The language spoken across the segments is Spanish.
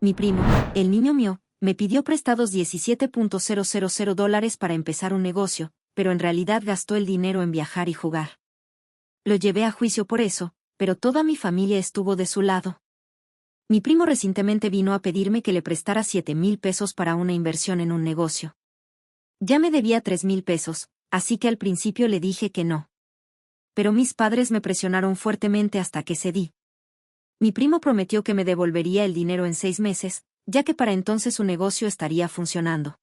Mi primo, el niño mío, me pidió prestados $17,000 para empezar un negocio, pero en realidad gastó el dinero en viajar y jugar. Lo llevé a juicio por eso, pero toda mi familia estuvo de su lado. Mi primo recientemente vino a pedirme que le prestara $7,000 para una inversión en un negocio. Ya me debía $3,000, así que al principio le dije que no. Pero mis padres me presionaron fuertemente hasta que cedí. Mi primo prometió que me devolvería el dinero en 6 meses, ya que para entonces su negocio estaría funcionando.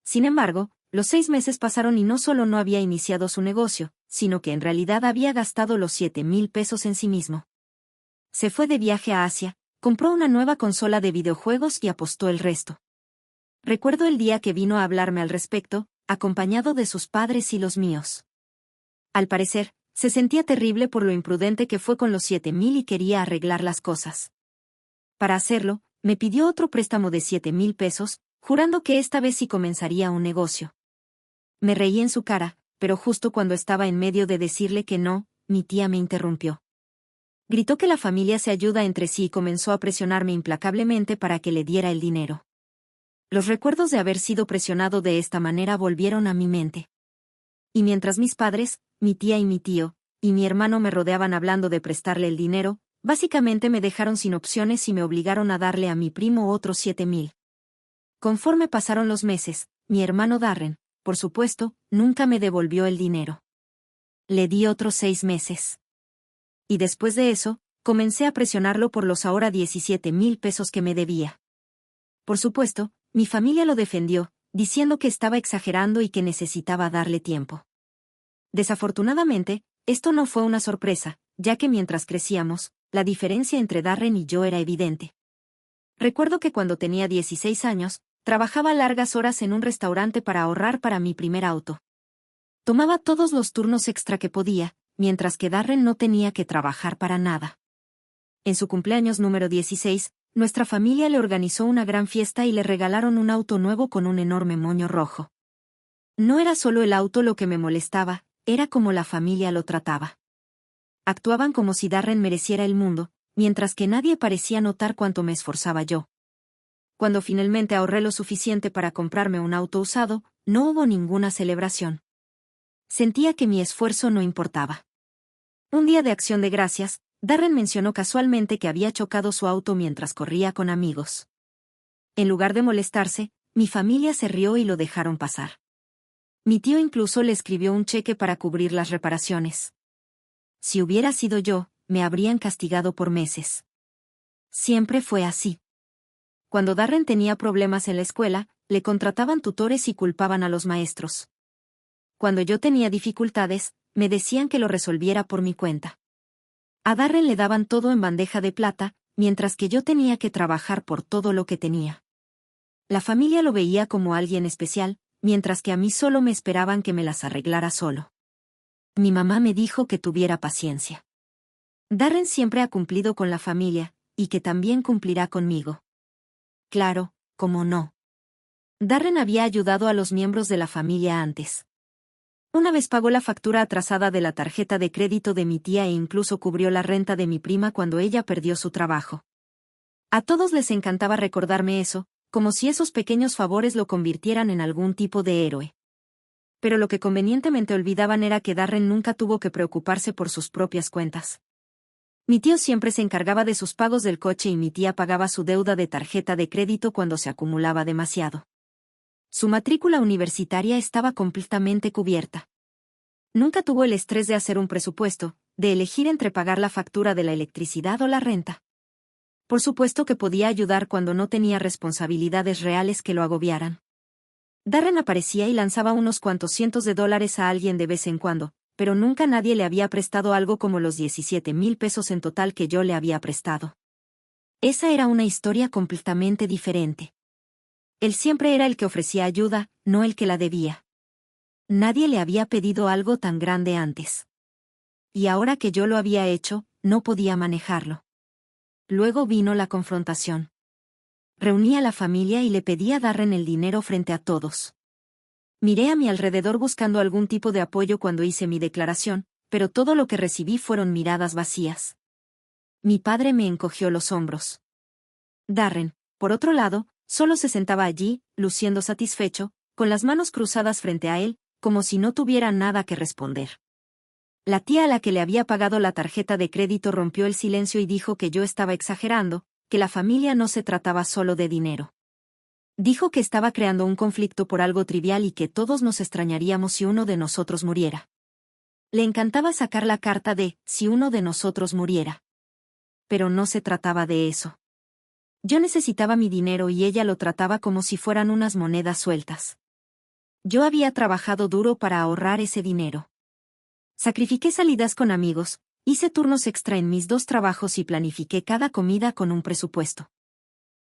Sin embargo, los 6 meses pasaron y no solo no había iniciado su negocio, sino que en realidad había gastado los $7,000 en sí mismo. Se fue de viaje a Asia, compró una nueva consola de videojuegos y apostó el resto. Recuerdo el día que vino a hablarme al respecto, acompañado de sus padres y los míos. Al parecer, se sentía terrible por lo imprudente que fue con los 7,000 y quería arreglar las cosas. Para hacerlo, me pidió otro préstamo de $7,000, jurando que esta vez sí comenzaría un negocio. Me reí en su cara, pero justo cuando estaba en medio de decirle que no, mi tía me interrumpió. Gritó que la familia se ayuda entre sí y comenzó a presionarme implacablemente para que le diera el dinero. Los recuerdos de haber sido presionado de esta manera volvieron a mi mente. Y mientras mis padres, mi tía y mi tío, y mi hermano me rodeaban hablando de prestarle el dinero, básicamente me dejaron sin opciones y me obligaron a darle a mi primo otros 7,000. Conforme pasaron los meses, mi hermano Darren, por supuesto, nunca me devolvió el dinero. Le di otros 6 meses. Y después de eso, comencé a presionarlo por los ahora $17,000 que me debía. Por supuesto, mi familia lo defendió, diciendo que estaba exagerando y que necesitaba darle tiempo. Desafortunadamente, esto no fue una sorpresa, ya que mientras crecíamos, la diferencia entre Darren y yo era evidente. Recuerdo que cuando tenía 16 años, trabajaba largas horas en un restaurante para ahorrar para mi primer auto. Tomaba todos los turnos extra que podía, mientras que Darren no tenía que trabajar para nada. En su cumpleaños número 16, nuestra familia le organizó una gran fiesta y le regalaron un auto nuevo con un enorme moño rojo. No era solo el auto lo que me molestaba, era como la familia lo trataba. Actuaban como si Darren mereciera el mundo, mientras que nadie parecía notar cuánto me esforzaba yo. Cuando finalmente ahorré lo suficiente para comprarme un auto usado, no hubo ninguna celebración. Sentía que mi esfuerzo no importaba. Un día de Acción de Gracias, Darren mencionó casualmente que había chocado su auto mientras corría con amigos. En lugar de molestarse, mi familia se rió y lo dejaron pasar. Mi tío incluso le escribió un cheque para cubrir las reparaciones. Si hubiera sido yo, me habrían castigado por meses. Siempre fue así. Cuando Darren tenía problemas en la escuela, le contrataban tutores y culpaban a los maestros. Cuando yo tenía dificultades, me decían que lo resolviera por mi cuenta. A Darren le daban todo en bandeja de plata, mientras que yo tenía que trabajar por todo lo que tenía. La familia lo veía como alguien especial, mientras que a mí solo me esperaban que me las arreglara solo. Mi mamá me dijo que tuviera paciencia. Darren siempre ha cumplido con la familia, y que también cumplirá conmigo. Claro, cómo no. Darren había ayudado a los miembros de la familia antes. Una vez pagó la factura atrasada de la tarjeta de crédito de mi tía e incluso cubrió la renta de mi prima cuando ella perdió su trabajo. A todos les encantaba recordarme eso, como si esos pequeños favores lo convirtieran en algún tipo de héroe. Pero lo que convenientemente olvidaban era que Darren nunca tuvo que preocuparse por sus propias cuentas. Mi tío siempre se encargaba de sus pagos del coche y mi tía pagaba su deuda de tarjeta de crédito cuando se acumulaba demasiado. Su matrícula universitaria estaba completamente cubierta. Nunca tuvo el estrés de hacer un presupuesto, de elegir entre pagar la factura de la electricidad o la renta. Por supuesto que podía ayudar cuando no tenía responsabilidades reales que lo agobiaran. Darren aparecía y lanzaba unos cuantos cientos de dólares a alguien de vez en cuando, pero nunca nadie le había prestado algo como los $17,000 en total que yo le había prestado. Esa era una historia completamente diferente. Él siempre era el que ofrecía ayuda, no el que la debía. Nadie le había pedido algo tan grande antes. Y ahora que yo lo había hecho, no podía manejarlo. Luego vino la confrontación. Reuní a la familia y le pedí a Darren el dinero frente a todos. Miré a mi alrededor buscando algún tipo de apoyo cuando hice mi declaración, pero todo lo que recibí fueron miradas vacías. Mi padre me encogió los hombros. Darren, por otro lado, solo se sentaba allí, luciendo satisfecho, con las manos cruzadas frente a él, como si no tuviera nada que responder. La tía a la que le había pagado la tarjeta de crédito rompió el silencio y dijo que yo estaba exagerando, que la familia no se trataba solo de dinero. Dijo que estaba creando un conflicto por algo trivial y que todos nos extrañaríamos si uno de nosotros muriera. Le encantaba sacar la carta de si uno de nosotros muriera. Pero no se trataba de eso. Yo necesitaba mi dinero y ella lo trataba como si fueran unas monedas sueltas. Yo había trabajado duro para ahorrar ese dinero. Sacrifiqué salidas con amigos, hice turnos extra en mis 2 trabajos y planifiqué cada comida con un presupuesto.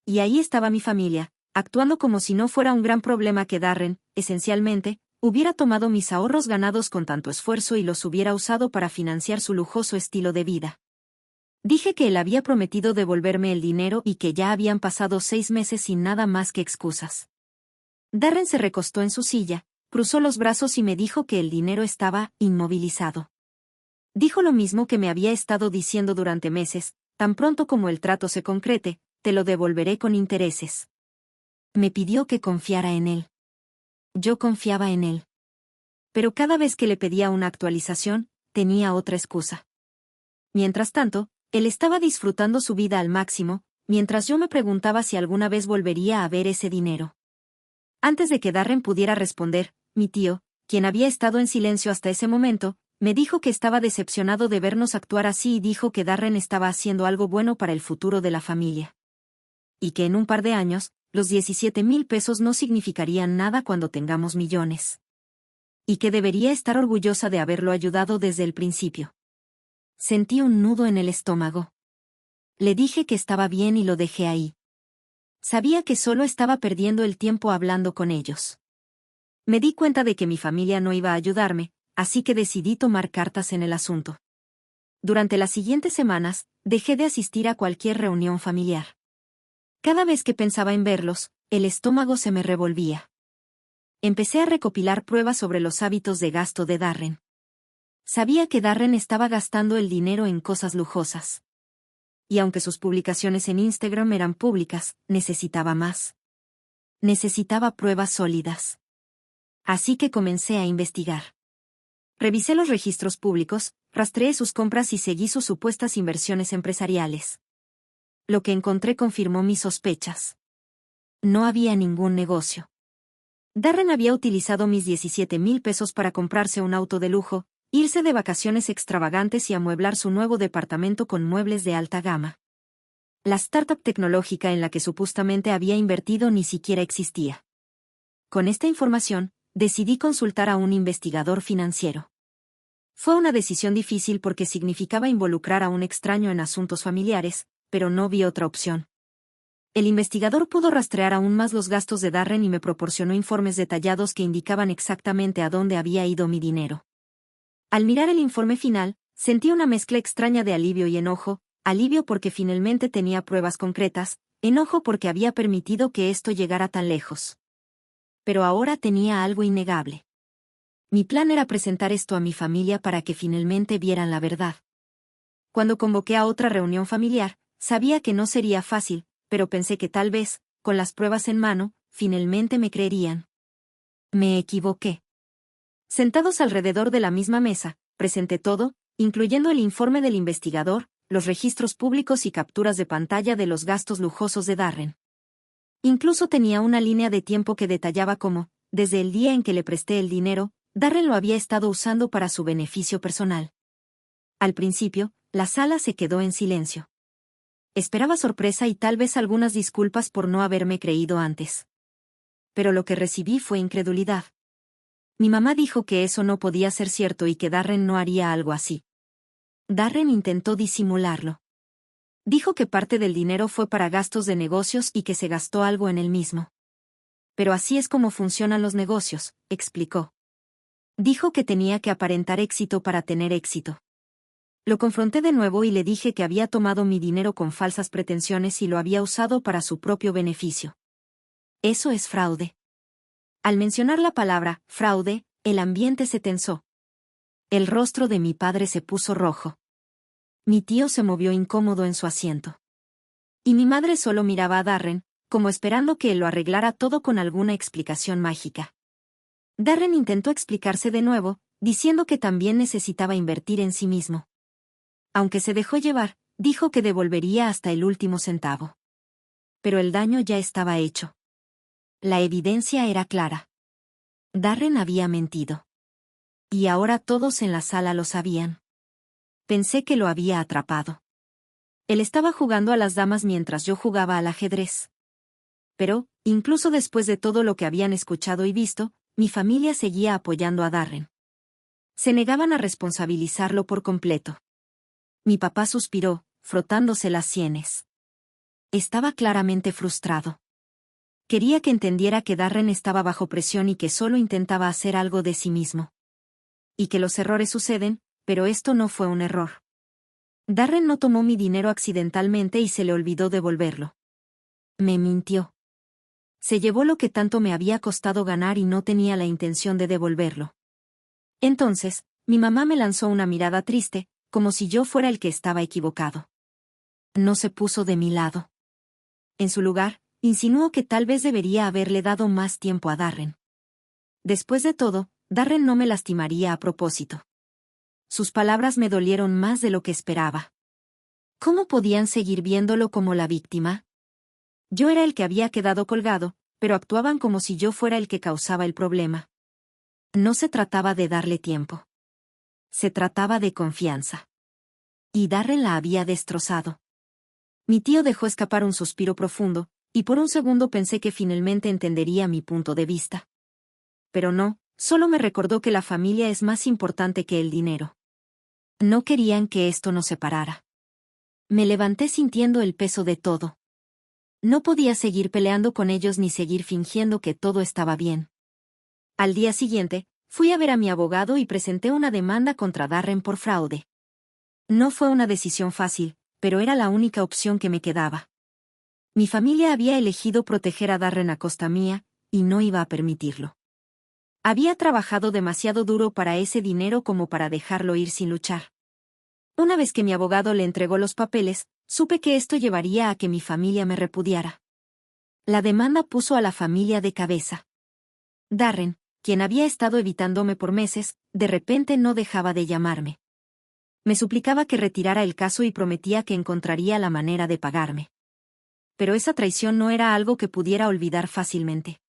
Y ahí estaba mi familia, actuando como si no fuera un gran problema que Darren, esencialmente, hubiera tomado mis ahorros ganados con tanto esfuerzo y los hubiera usado para financiar su lujoso estilo de vida. Dije que él había prometido devolverme el dinero y que ya habían pasado 6 meses sin nada más que excusas. Darren se recostó en su silla, cruzó los brazos y me dijo que el dinero estaba inmovilizado. Dijo lo mismo que me había estado diciendo durante meses: tan pronto como el trato se concrete, te lo devolveré con intereses. Me pidió que confiara en él. Yo confiaba en él. Pero cada vez que le pedía una actualización, tenía otra excusa. Mientras tanto, él estaba disfrutando su vida al máximo, mientras yo me preguntaba si alguna vez volvería a ver ese dinero. Antes de que Darren pudiera responder, mi tío, quien había estado en silencio hasta ese momento, me dijo que estaba decepcionado de vernos actuar así y dijo que Darren estaba haciendo algo bueno para el futuro de la familia. Y que en un par de años, los 17,000 pesos no significarían nada cuando tengamos millones. Y que debería estar orgullosa de haberlo ayudado desde el principio. Sentí un nudo en el estómago. Le dije que estaba bien y lo dejé ahí. Sabía que solo estaba perdiendo el tiempo hablando con ellos. Me di cuenta de que mi familia no iba a ayudarme, así que decidí tomar cartas en el asunto. Durante las siguientes semanas, dejé de asistir a cualquier reunión familiar. Cada vez que pensaba en verlos, el estómago se me revolvía. Empecé a recopilar pruebas sobre los hábitos de gasto de Darren. Sabía que Darren estaba gastando el dinero en cosas lujosas. Y aunque sus publicaciones en Instagram eran públicas, necesitaba más. Necesitaba pruebas sólidas. Así que comencé a investigar. Revisé los registros públicos, rastreé sus compras y seguí sus supuestas inversiones empresariales. Lo que encontré confirmó mis sospechas. No había ningún negocio. Darren había utilizado mis 17,000 pesos para comprarse un auto de lujo, irse de vacaciones extravagantes y amueblar su nuevo departamento con muebles de alta gama. La startup tecnológica en la que supuestamente había invertido ni siquiera existía. Con esta información, decidí consultar a un investigador financiero. Fue una decisión difícil porque significaba involucrar a un extraño en asuntos familiares, pero no vi otra opción. El investigador pudo rastrear aún más los gastos de Darren y me proporcionó informes detallados que indicaban exactamente a dónde había ido mi dinero. Al mirar el informe final, sentí una mezcla extraña de alivio y enojo: alivio porque finalmente tenía pruebas concretas, enojo porque había permitido que esto llegara tan lejos. Pero ahora tenía algo innegable. Mi plan era presentar esto a mi familia para que finalmente vieran la verdad. Cuando convoqué a otra reunión familiar, sabía que no sería fácil, pero pensé que tal vez, con las pruebas en mano, finalmente me creerían. Me equivoqué. Sentados alrededor de la misma mesa, presenté todo, incluyendo el informe del investigador, los registros públicos y capturas de pantalla de los gastos lujosos de Darren. Incluso tenía una línea de tiempo que detallaba cómo, desde el día en que le presté el dinero, Darren lo había estado usando para su beneficio personal. Al principio, la sala se quedó en silencio. Esperaba sorpresa y tal vez algunas disculpas por no haberme creído antes. Pero lo que recibí fue incredulidad. Mi mamá dijo que eso no podía ser cierto y que Darren no haría algo así. Darren intentó disimularlo. Dijo que parte del dinero fue para gastos de negocios y que se gastó algo en él mismo. Pero así es como funcionan los negocios, explicó. Dijo que tenía que aparentar éxito para tener éxito. Lo confronté de nuevo y le dije que había tomado mi dinero con falsas pretensiones y lo había usado para su propio beneficio. Eso es fraude. Al mencionar la palabra fraude, el ambiente se tensó. El rostro de mi padre se puso rojo. Mi tío se movió incómodo en su asiento. Y mi madre solo miraba a Darren, como esperando que él lo arreglara todo con alguna explicación mágica. Darren intentó explicarse de nuevo, diciendo que también necesitaba invertir en sí mismo. Aunque se dejó llevar, dijo que devolvería hasta el último centavo. Pero el daño ya estaba hecho. La evidencia era clara. Darren había mentido. Y ahora todos en la sala lo sabían. Pensé que lo había atrapado. Él estaba jugando a las damas mientras yo jugaba al ajedrez. Pero, incluso después de todo lo que habían escuchado y visto, mi familia seguía apoyando a Darren. Se negaban a responsabilizarlo por completo. Mi papá suspiró, frotándose las sienes. Estaba claramente frustrado. Quería que entendiera que Darren estaba bajo presión y que solo intentaba hacer algo de sí mismo. Y que los errores suceden, pero esto no fue un error. Darren no tomó mi dinero accidentalmente y se le olvidó devolverlo. Me mintió. Se llevó lo que tanto me había costado ganar y no tenía la intención de devolverlo. Entonces, mi mamá me lanzó una mirada triste, como si yo fuera el que estaba equivocado. No se puso de mi lado. En su lugar, insinuó que tal vez debería haberle dado más tiempo a Darren. Después de todo, Darren no me lastimaría a propósito. Sus palabras me dolieron más de lo que esperaba. ¿Cómo podían seguir viéndolo como la víctima? Yo era el que había quedado colgado, pero actuaban como si yo fuera el que causaba el problema. No se trataba de darle tiempo. Se trataba de confianza. Y Darren la había destrozado. Mi tío dejó escapar un suspiro profundo, y por un segundo pensé que finalmente entendería mi punto de vista. Pero no, solo me recordó que la familia es más importante que el dinero. No querían que esto nos separara. Me levanté sintiendo el peso de todo. No podía seguir peleando con ellos ni seguir fingiendo que todo estaba bien. Al día siguiente, fui a ver a mi abogado y presenté una demanda contra Darren por fraude. No fue una decisión fácil, pero era la única opción que me quedaba. Mi familia había elegido proteger a Darren a costa mía, y no iba a permitirlo. Había trabajado demasiado duro para ese dinero como para dejarlo ir sin luchar. Una vez que mi abogado le entregó los papeles, supe que esto llevaría a que mi familia me repudiara. La demanda puso a la familia de cabeza. Darren, quien había estado evitándome por meses, de repente no dejaba de llamarme. Me suplicaba que retirara el caso y prometía que encontraría la manera de pagarme. Pero esa traición no era algo que pudiera olvidar fácilmente.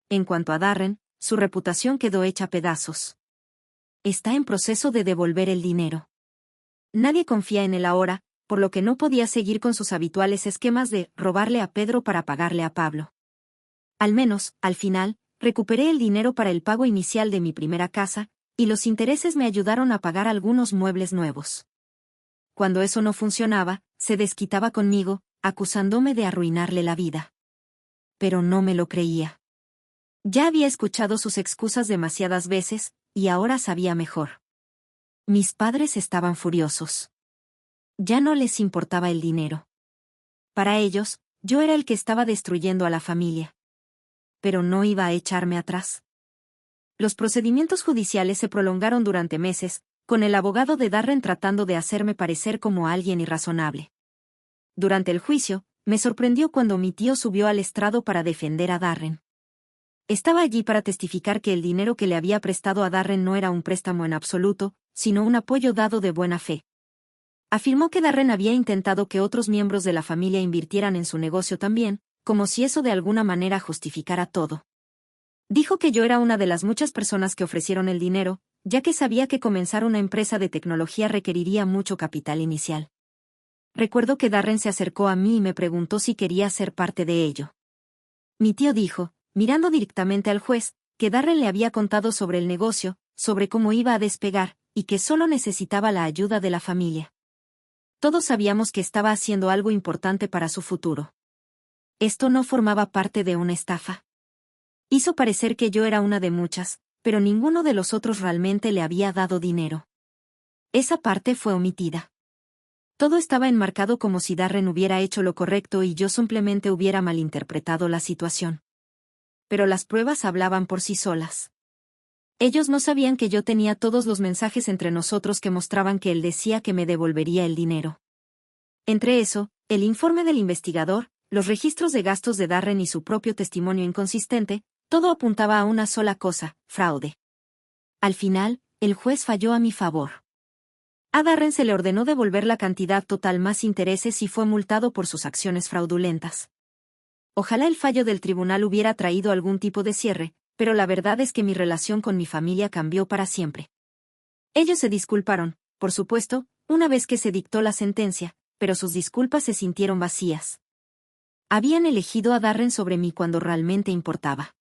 En cuanto a Darren, su reputación quedó hecha pedazos. Está en proceso de devolver el dinero. Nadie confía en él ahora, por lo que no podía seguir con sus habituales esquemas de robarle a Pedro para pagarle a Pablo. Al menos, al final, recuperé el dinero para el pago inicial de mi primera casa, y los intereses me ayudaron a pagar algunos muebles nuevos. Cuando eso no funcionaba, se desquitaba conmigo, acusándome de arruinarle la vida. Pero no me lo creía. Ya había escuchado sus excusas demasiadas veces, y ahora sabía mejor. Mis padres estaban furiosos. Ya no les importaba el dinero. Para ellos, yo era el que estaba destruyendo a la familia. Pero no iba a echarme atrás. Los procedimientos judiciales se prolongaron durante meses, con el abogado de Darren tratando de hacerme parecer como alguien irrazonable. Durante el juicio, me sorprendió cuando mi tío subió al estrado para defender a Darren. Estaba allí para testificar que el dinero que le había prestado a Darren no era un préstamo en absoluto, sino un apoyo dado de buena fe. Afirmó que Darren había intentado que otros miembros de la familia invirtieran en su negocio también, como si eso de alguna manera justificara todo. Dijo que yo era una de las muchas personas que ofrecieron el dinero, ya que sabía que comenzar una empresa de tecnología requeriría mucho capital inicial. Recuerdo que Darren se acercó a mí y me preguntó si quería ser parte de ello. Mi tío dijo, mirando directamente al juez, que Darren le había contado sobre el negocio, sobre cómo iba a despegar, y que solo necesitaba la ayuda de la familia. Todos sabíamos que estaba haciendo algo importante para su futuro. Esto no formaba parte de una estafa. Hizo parecer que yo era una de muchas, pero ninguno de los otros realmente le había dado dinero. Esa parte fue omitida. Todo estaba enmarcado como si Darren hubiera hecho lo correcto y yo simplemente hubiera malinterpretado la situación. Pero las pruebas hablaban por sí solas. Ellos no sabían que yo tenía todos los mensajes entre nosotros que mostraban que él decía que me devolvería el dinero. Entre eso, el informe del investigador, los registros de gastos de Darren y su propio testimonio inconsistente, todo apuntaba a una sola cosa: fraude. Al final, el juez falló a mi favor. A Darren se le ordenó devolver la cantidad total más intereses y fue multado por sus acciones fraudulentas. Ojalá el fallo del tribunal hubiera traído algún tipo de cierre, pero la verdad es que mi relación con mi familia cambió para siempre. Ellos se disculparon, por supuesto, una vez que se dictó la sentencia, pero sus disculpas se sintieron vacías. Habían elegido a Darren sobre mí cuando realmente importaba.